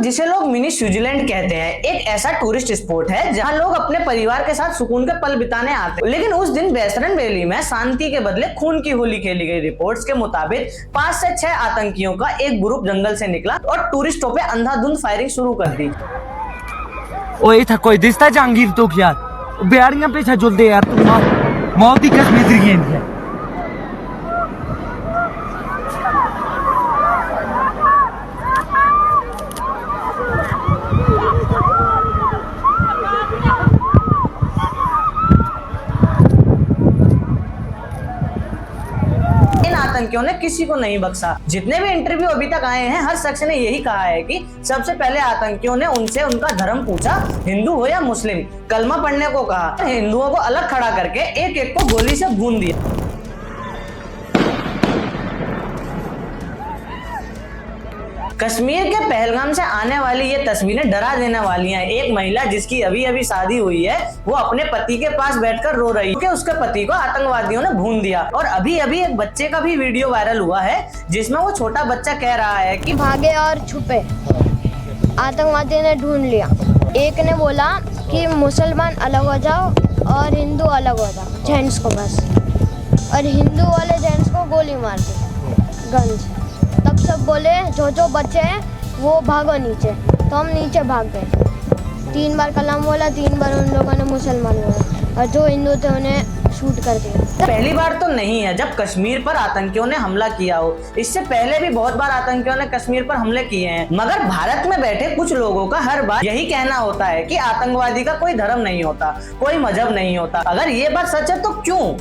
जिसे लोग mini Switzerland कहते हैं, एक ऐसा टूरिस्ट स्पॉट है जहां लोग अपने परिवार के साथ सुकून के पल बिताने आते हैं। लेकिन उस दिन बैसरन वैली में शांति के बदले खून की होली खेली गई। रिपोर्ट्स के मुताबिक 5 से 6 आतंकियों का एक ग्रुप जंगल से निकला और टूरिस्टों पे अंधाधुंध फायरिंग शुरू कर दी। ओए था कोई दिसता जहांगीर तो यार बिहारियां पीछे जुलदे यार तुम मौत की कश्मीर गेंद है। आतंकियों ने किसी को नहीं बख्शा। जितने भी इंटरव्यू अभी तक आए हैं, हर शख्स ने यही कहा है कि सबसे पहले आतंकियों ने उनसे उनका धर्म पूछा, हिंदू हो या मुस्लिम, कलमा पढ़ने को कहा, हिंदुओं को अलग खड़ा करके एक एक को गोली से भून दिया। कश्मीर के पहलगाम से आने वाली ये तस्वीरें डरा देने वाली हैं। एक महिला जिसकी अभी अभी शादी हुई है, वो अपने पति के पास बैठकर रो रही है क्योंकि उसके पति को आतंकवादियों ने भून दिया। और अभी अभी एक बच्चे का भी वीडियो वायरल हुआ है जिसमें वो छोटा बच्चा कह रहा है कि भागे और छुपे, आतंकवादी ने ढूंढ लिया। एक ने बोला कि मुसलमान अलग हो जाओ और हिंदू अलग हो जाओ, जेंट्स को बस, और हिंदू वाले जेंट्स को गोली मार दी गन से। तब सब बोले जो बच्चे हैं वो भागो नीचे, तो हम नीचे भाग गए। 3 बार कलम बोला, 3 बार उन लोगों ने मुसलमान बोला, और जो हिंदू थे उन्हें शूट कर दिया। पहली बार तो नहीं है जब कश्मीर पर आतंकियों ने हमला किया हो, इससे पहले भी बहुत बार आतंकियों ने कश्मीर पर हमले किए हैं। मगर भारत में बैठे कुछ लोगों का हर बार यही कहना होता है कि आतंकवादी का कोई धर्म नहीं होता, कोई मजहब नहीं होता। अगर ये बात सच है तो क्यों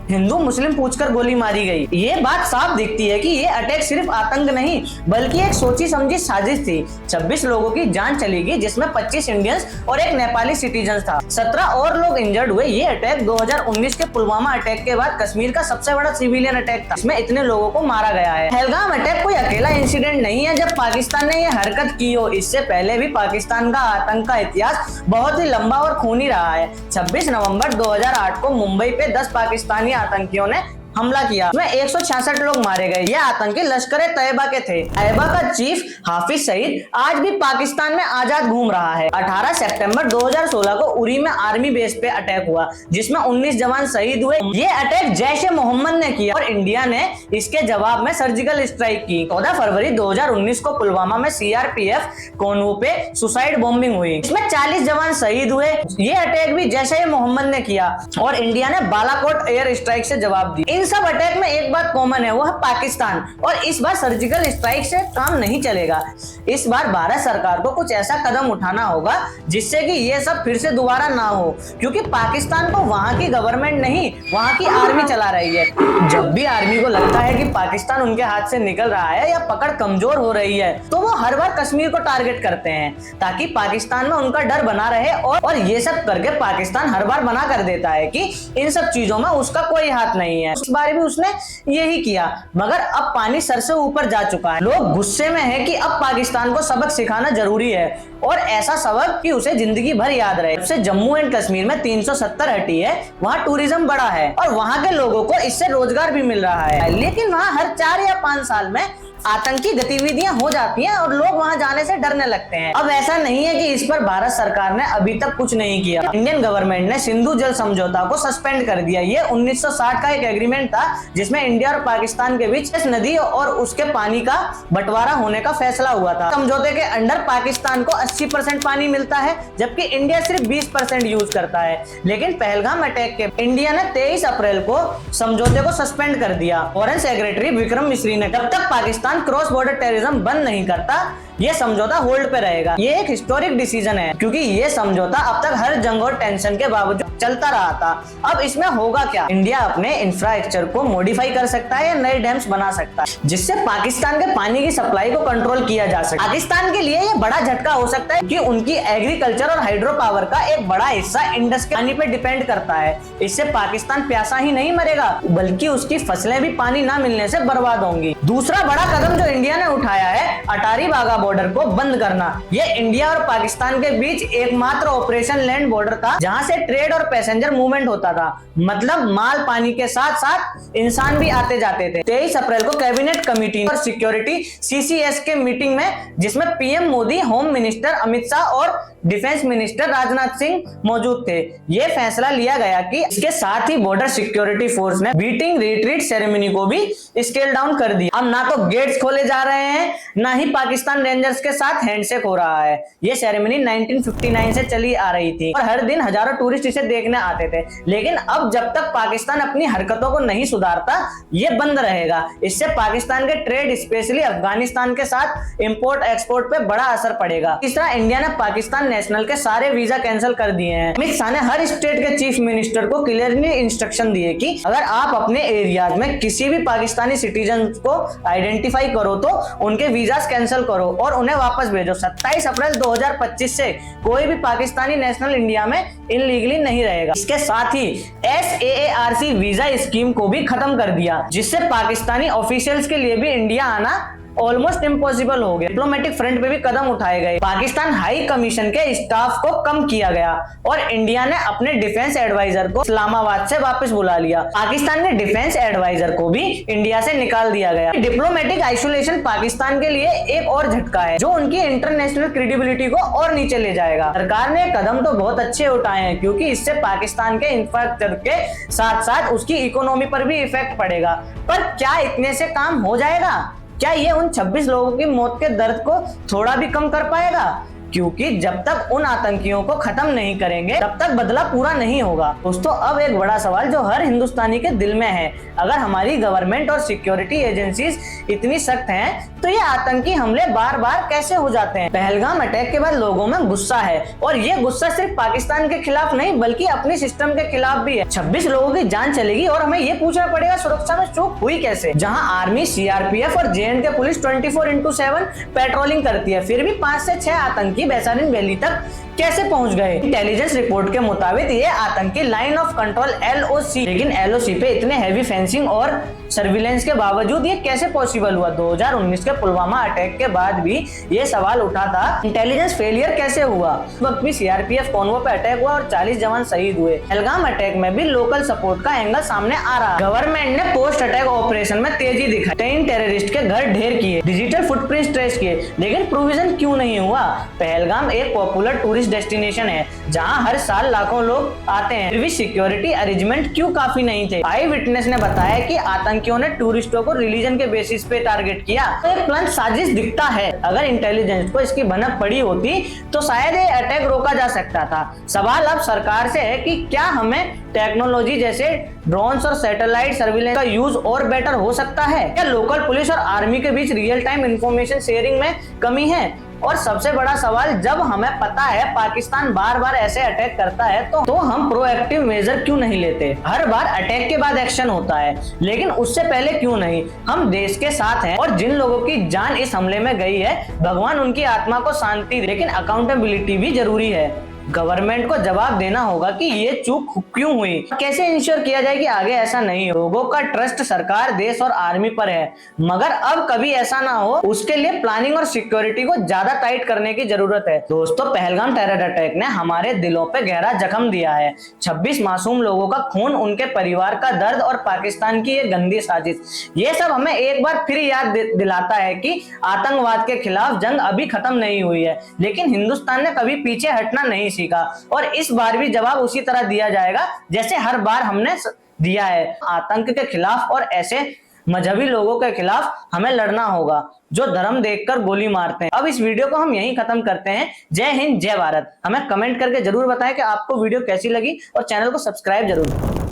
हिंदू मुस्लिम पूछकर गोली मारी गई? ये बात साफ दिखती है कि ये अटैक सिर्फ आतंक नहीं बल्कि एक सोची समझी साजिश थी। 26 लोगों की जान चली गई जिसमें 25 इंडियंस और एक नेपाली सिटीजन था। 17 और लोग इंजर्ड हुए। ये अटैक 2019 के पुलवामा अटैक के बाद कश्मीर का सबसे बड़ा सिविलियन अटैक था, इसमें इतने लोगों को मारा गया है। पहलगाम अटैक कोई अकेला इंसिडेंट नहीं है जब पाकिस्तान ने ये हरकत की हो। इससे पहले भी पाकिस्तान का आतंक का इतिहास बहुत ही लंबा और खूनी रहा है। 26 नवंबर 2008 को मुंबई पे 10 पाकिस्तानी आतंकियों ने हमला किया, उसमें 166 लोग मारे गए। ये आतंकी लश्कर तैयबा के थे। तैयबा का चीफ हाफिज सईद आज भी पाकिस्तान में आजाद घूम रहा है। 18 सितंबर 2016 को उरी में आर्मी बेस पे अटैक हुआ जिसमें 19 जवान शहीद हुए। ये अटैक जैश-ए-मोहम्मद ने किया और इंडिया ने इसके जवाब में सर्जिकल स्ट्राइक की। 14 फरवरी 2019 को पुलवामा में सीआरपीएफ कोनवू पे सुसाइड बॉम्बिंग हुई, इसमें 40 जवान शहीद हुए। ये अटैक भी जैश-ए-मोहम्मद ने किया और इंडिया ने बालाकोट एयर स्ट्राइक से जवाब दिया। इन सब अटैक में एक बात कॉमन है, वो है पाकिस्तान। और इस बार सर्जिकल स्ट्राइक से काम नहीं चलेगा। इस बार भारत सरकार को कुछ ऐसा कदम उठाना होगा जिससे कि ये सब फिर से दोबारा ना हो, क्योंकि पाकिस्तान को वहां की गवर्नमेंट नहीं, वहां की आर्मी चला रही है। जब भी आर्मी को लगता है कि पाकिस्तान उनके हाथ से निकल रहा है या पकड़ कमजोर हो रही है, तो वो हर बार कश्मीर को टारगेट करते हैं ताकि पाकिस्तान में उनका डर बना रहे। और ये सब करके पाकिस्तान हर बार बना कर देता है कि इन सब चीजों में उसका कोई हाथ नहीं है। इस बार भी उसने यही किया, मगर अब पानी सर से ऊपर जा चुका है। लोग गुस्से में हैं कि अब पाकिस्तान को सबक सिखाना जरूरी है, और ऐसा सबक कि उसे जिंदगी भर याद रहे। जब से जम्मू एंड कश्मीर में 370 हटी है, वहाँ टूरिज्म बढ़ा है और वहाँ के लोगों को इससे रोजगार भी मिल रहा है। लेकिन वहाँ हर 4 या 5 साल में आतंकी गतिविधियां हो जाती हैं और लोग वहां जाने से डरने लगते हैं। अब ऐसा नहीं है कि इस पर भारत सरकार ने अभी तक कुछ नहीं किया। इंडियन गवर्नमेंट ने सिंधु जल समझौता को सस्पेंड कर दिया। ये 1960 का एक एग्रीमेंट था जिसमें इंडिया और पाकिस्तान के बीच इस नदी और उसके पानी का बंटवारा होने का फैसला हुआ था। समझौते के अंडर पाकिस्तान को 80% पानी मिलता है जबकि इंडिया सिर्फ 20% यूज करता है। लेकिन पहलगाम अटैक के इंडिया ने 23 अप्रैल को समझौते को सस्पेंड कर दिया। फॉरेन सेक्रेटरी विक्रम मिश्री ने जब तक पाकिस्तान क्रॉस बॉर्डर टेररिज्म बंद नहीं करता, ये समझौता होल्ड पे रहेगा। ये एक हिस्टोरिक डिसीजन है क्योंकि ये समझौता अब तक हर जंग और टेंशन के बावजूद चलता रहा था। अब इसमें होगा क्या? इंडिया अपने इंफ्रास्ट्रक्चर को मॉडिफाई कर सकता है या नए डैम्स बना सकता है जिससे पाकिस्तान के पानी की सप्लाई को कंट्रोल किया जा सके। पाकिस्तान के लिए ये बड़ा झटका हो सकता है कि उनकी एग्रीकल्चर और हाइड्रो पावर का एक बड़ा हिस्सा इंडस के पानी पे डिपेंड करता है। इससे पाकिस्तान प्यासा ही नहीं मरेगा बल्कि उसकी फसलें भी पानी ना मिलने से बर्बाद होंगी। दूसरा बड़ा कदम जो इंडिया ने उठाया है, अटारी वाघा बॉर्डर को बंद करना। ये इंडिया और पाकिस्तान के बीच एकमात्र ऑपरेशन लैंड बॉर्डर था जहां से ट्रेड और पैसेंजर मूवमेंट होता था, मतलब माल पानी के साथ साथ इंसान भी आते जाते थे। 23 अप्रैल को कैबिनेट कमेटी और सिक्योरिटी CCS के मीटिंग में, जिसमें PM Modi, home minister Amit Shah और डिफेंस मिनिस्टर राजनाथ सिंह मौजूद थे, ये फैसला लिया गया कि इसके साथ ही बॉर्डर सिक्योरिटी फोर्स ने बीटिंग रिट्रीट सेरेमनी को भी स्केल डाउन कर दिया। अब ना तो गेट्स खोले जा रहे हैं, ना ही पाकिस्तान रेंजर्स के साथ हैंडशेक हो रहा है। ये सेरेमनी 1959 से चली आ रही थी और हर दिन हजारों टूरिस्ट इसे देखने आते थे, लेकिन अब जब तक पाकिस्तान अपनी हरकतों को नहीं सुधारता, ये बंद रहेगा। इससे पाकिस्तान के ट्रेड, स्पेशली अफगानिस्तान के साथ इंपोर्ट एक्सपोर्ट पे बड़ा असर पड़ेगा। तीसरा, इंडिया ने पाकिस्तान नेशनल के सारे वीजा कैंसिल कर दिए हैं। अमित शाह ने हर स्टेट के चीफ मिनिस्टर को क्लियरली इंस्ट्रक्शन दिए कि अगर आप अपने एरियाज में किसी भी पाकिस्तानी सिटीजन को आइडेंटिफाई करो तो उनके वीजास कैंसिल करो और उन्हें वापस भेजो। 27 अप्रैल 2025 से कोई भी पाकिस्तानी नेशनल इंडिया में इनलीगली नहीं रहेगा। इसके साथ ही SAARC वीजा स्कीम को भी खत्म कर दिया, जिससे पाकिस्तानी ऑफिशियल्स के लिए भी इंडिया आना ऑलमोस्ट इम्पॉसिबल हो गया। डिप्लोमेटिक फ्रंट पे भी कदम उठाए गए। पाकिस्तान हाई कमीशन के स्टाफ को कम किया गया और इंडिया ने अपने डिफेंस एडवाइजर को इस्लामाबाद से वापस बुला लिया। पाकिस्तान के डिफेंस एडवाइजर को भी इंडिया से निकाल दिया गया। डिप्लोमेटिक आइसोलेशन पाकिस्तान के लिए एक और झटका है, जो उनकी इंटरनेशनल क्रेडिबिलिटी को और नीचे ले जाएगा। सरकार ने कदम तो बहुत अच्छे उठाए हैं, क्योंकि इससे पाकिस्तान के इंफ्रास्ट्रक्चर के साथ साथ उसकी इकोनॉमी पर भी इफेक्ट पड़ेगा। पर क्या इतने से काम हो जाएगा? क्या ये उन 26 लोगों की मौत के दर्द को थोड़ा भी कम कर पाएगा? क्योंकि जब तक उन आतंकियों को खत्म नहीं करेंगे, तब तक बदला पूरा नहीं होगा। दोस्तों, अब एक बड़ा सवाल जो हर हिंदुस्तानी के दिल में है, अगर हमारी गवर्नमेंट और सिक्योरिटी एजेंसीज इतनी सख्त हैं, तो ये आतंकी हमले बार बार कैसे हो जाते हैं? पहलगाम अटैक के बाद लोगों में गुस्सा है, और ये गुस्सा सिर्फ पाकिस्तान के खिलाफ नहीं बल्कि अपने सिस्टम के खिलाफ भी है। 26 लोगों की जान चलेगी और हमें ये पूछना पड़ेगा सुरक्षा में चूक हुई कैसे? जहां आर्मी, CRPF और JNK पुलिस 24/7 पेट्रोलिंग करती है, फिर भी 5 से 6 आतंकी वैशाली वैली तक कैसे पहुंच गए? इंटेलिजेंस रिपोर्ट के मुताबिक ये आतंकी लाइन ऑफ कंट्रोल LOC, लेकिन LOC पे इतने हैवी फेंसिंग और सर्विलेंस के बावजूद ये कैसे पॉसिबल हुआ? 2019 के पुलवामा अटैक के बाद भी ये सवाल उठा था, इंटेलिजेंस फेलियर कैसे हुआ? उस वक्त भी CRPF कॉन्वो पे अटैक हुआ और 40 जवान शहीद हुए। पहलगाम अटैक में भी लोकल सपोर्ट का एंगल सामने आ रहा। गवर्नमेंट ने पोस्ट अटैक ऑपरेशन में तेजी दिखाई, 3 टेररिस्ट के घर ढेर किए, डिजिटल फुटप्रिंट्स ट्रेस किए, लेकिन प्रोविजन क्यों नहीं हुआ? पहलगाम एक पॉपुलर टूरिस्ट डेस्टिनेशन है जहां हर साल लाखों लोग आते हैं, फिर भी सिक्योरिटी अरेंजमेंट क्यों काफी नहीं थे? आई विटनेस ने बताया कि आतंकियों ने टूरिस्टों को रिलीजन के बेसिस पे टारगेट किया। तो एक प्लान साजिश दिखता है। अगर इंटेलिजेंस को इसकी भनक पड़ी होती तो शायद ये अटैक रोका जा सकता था। सवाल अब सरकार से है कि क्या हमें टेक्नोलॉजी जैसे ड्रोन्स और सैटेलाइट सर्विलेंस का यूज और बेटर हो सकता है? क्या लोकल पुलिस और आर्मी के बीच रियल टाइम इंफॉर्मेशन शेयरिंग में कमी है? और सबसे बड़ा सवाल, जब हमें पता है पाकिस्तान बार बार ऐसे अटैक करता है तो हम प्रोएक्टिव मेजर क्यों नहीं लेते? हर बार अटैक के बाद एक्शन होता है, लेकिन उससे पहले क्यों नहीं? हम देश के साथ हैं और जिन लोगों की जान इस हमले में गई है, भगवान उनकी आत्मा को शांति दे, लेकिन अकाउंटेबिलिटी भी जरूरी है। गवर्नमेंट को जवाब देना होगा कि ये चूक क्यों हुई, कैसे इंश्योर किया जाए कि आगे ऐसा नहीं हो। लोगों का ट्रस्ट सरकार, देश और आर्मी पर है, मगर अब कभी ऐसा ना हो, उसके लिए प्लानिंग और सिक्योरिटी को ज्यादा टाइट करने की जरूरत है। दोस्तों, पहलगाम टेरर अटैक ने हमारे दिलों पे गहरा जख्म दिया है। 26 मासूम लोगों का खून, उनके परिवार का दर्द और पाकिस्तान की ये गंदी साजिश, ये सब हमें एक बार फिर याद दिलाता है कि आतंकवाद के खिलाफ जंग अभी खत्म नहीं हुई है, लेकिन हिंदुस्तान ने कभी पीछे हटना नहीं सीखा और इस बार भी जवाब उसी तरह दिया जाएगा जैसे हर बार हमने दिया है। आतंक के खिलाफ और ऐसे मजहबी लोगों के खिलाफ हमें लड़ना होगा जो धर्म देखकर गोली मारते हैं। अब इस वीडियो को हम यहीं खत्म करते हैं। जय हिंद, जय भारत। हमें कमेंट करके जरूर बताएं कि आपको वीडियो कैसी लगी और चैनल को सब्सक्राइब जरूर करें।